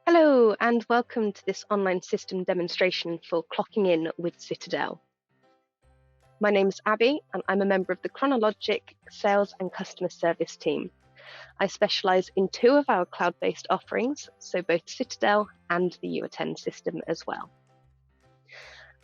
Hello and welcome to this online system demonstration for clocking in with Citadel. My name is Abby and I'm a member of the Chronologic Sales and Customer Service team. I specialise in two of our cloud-based offerings, so both Citadel and the UAttend system as well.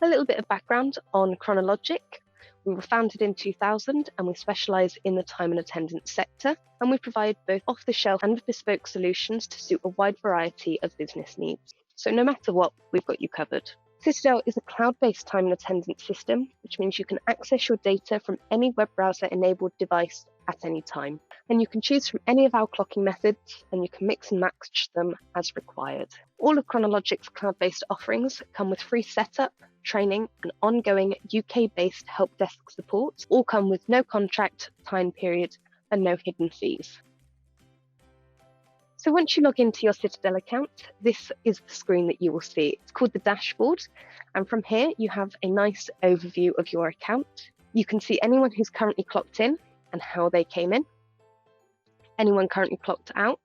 A little bit of background on Chronologic. We were founded in 2000 and we specialise in the time and attendance sector, and we provide both off-the-shelf and bespoke solutions to suit a wide variety of business needs. So no matter what, we've got you covered. Citadel is a cloud-based time and attendance system, which means you can access your data from any web browser-enabled device at any time. And you can choose from any of our clocking methods, and you can mix and match them as required. All of Chronologic's cloud-based offerings come with free setup, training, and ongoing UK-based help desk support. All come with no contract, time period, and no hidden fees. So once you log into your Citadel account, this is the screen that you will see. It's called the dashboard, and from here you have a nice overview of your account. You can see anyone who's currently clocked in and how they came in, anyone currently clocked out,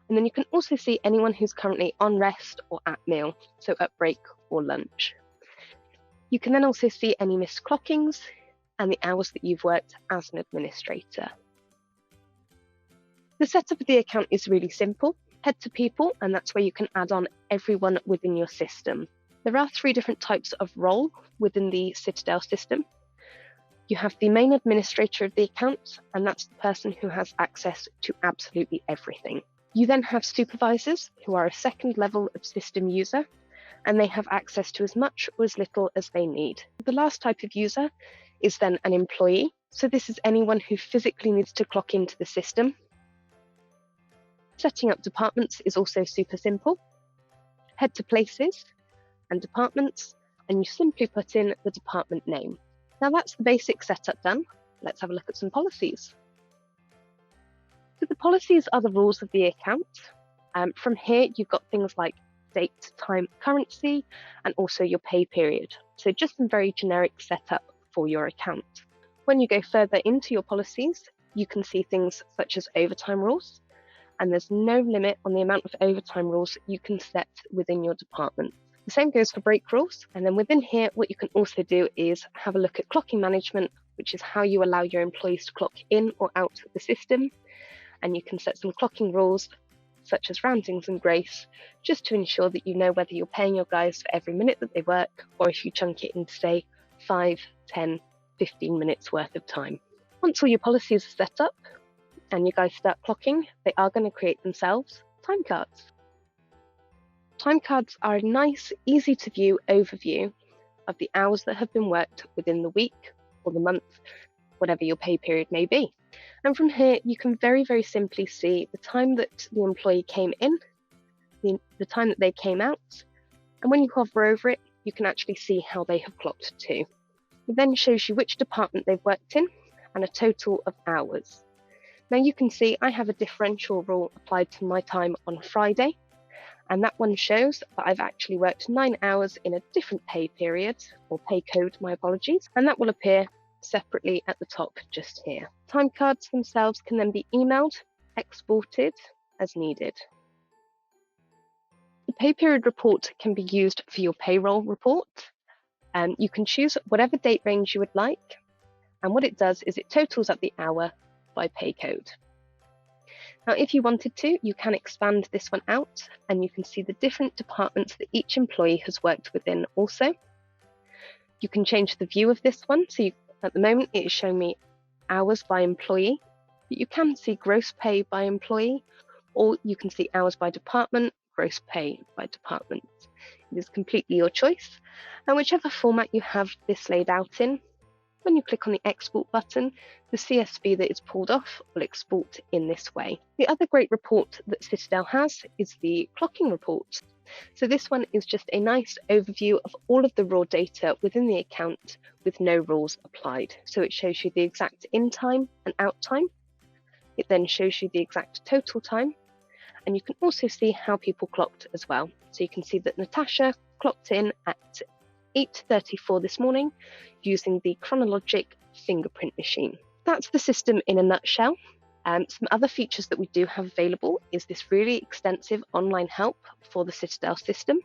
and then you can also see anyone who's currently on rest or at meal, so at break or lunch. You can then also see any missed clockings and the hours that you've worked as an administrator. The setup of the account is really simple. Head to People, and that's where you can add on everyone within your system. There are 3 different types of role within the Citadel system. You have the main administrator of the account, and that's the person who has access to absolutely everything. You then have supervisors, who are a second level of system user, and they have access to as much or as little as they need. The last type of user is then an employee. So this is anyone who physically needs to clock into the system. Setting up departments is also super simple. Head to Places and Departments, and you simply put in the department name. Now that's the basic setup done. Let's have a look at some policies. So the policies are the rules of the account. From here, you've got things like date, time, currency, and also your pay period. So just some very generic setup for your account. When you go further into your policies, you can see things such as overtime rules, and there's no limit on the amount of overtime rules you can set within your department. The same goes for break rules, and then within here, what you can also do is have a look at clocking management, which is how you allow your employees to clock in or out of the system, and you can set some clocking rules such as roundings and grace, just to ensure that you know whether you're paying your guys for every minute that they work, or if you chunk it into, say, 5, 10, 15 minutes worth of time. Once all your policies are set up and you guys start clocking, they are going to create themselves time cards. Time cards are a nice, easy to view overview of the hours that have been worked within the week or the month, whatever your pay period may be. And from here, you can very, very simply see the time that the employee came in, the time that they came out, and when you hover over it, you can actually see how they have clocked to. It then shows you which department they've worked in and a total of hours. Now you can see I have a differential rule applied to my time on Friday, and that one shows that I've actually worked 9 hours in a different pay period, or pay code, my apologies, and that will appear separately at the top just here. Time cards themselves can then be emailed, exported as needed. The pay period report can be used for your payroll report. You can choose whatever date range you would like, and what it does is it totals up the hour by pay code. Now, if you wanted to, you can expand this one out, and you can see the different departments that each employee has worked within also. You can change the view of this one, so at the moment it is showing me hours by employee, but you can see gross pay by employee, or you can see hours by department, gross pay by department. It is completely your choice, and whichever format you have this laid out in, when you click on the export button, the CSV that is pulled off will export in this way. The other great report that Citadel has is the clocking report. So this one is just a nice overview of all of the raw data within the account with no rules applied. So it shows you the exact in time and out time. It then shows you the exact total time, and you can also see how people clocked as well. So you can see that Natasha clocked in at 8:34 this morning using the Chronologic fingerprint machine. That's the system in a nutshell. Some other features that we do have available is this really extensive online help for the Citadel system.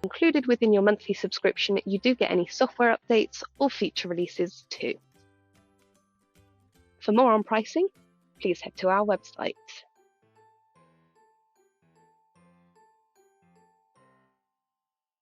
Included within your monthly subscription, you do get any software updates or feature releases too. For more on pricing, please head to our website.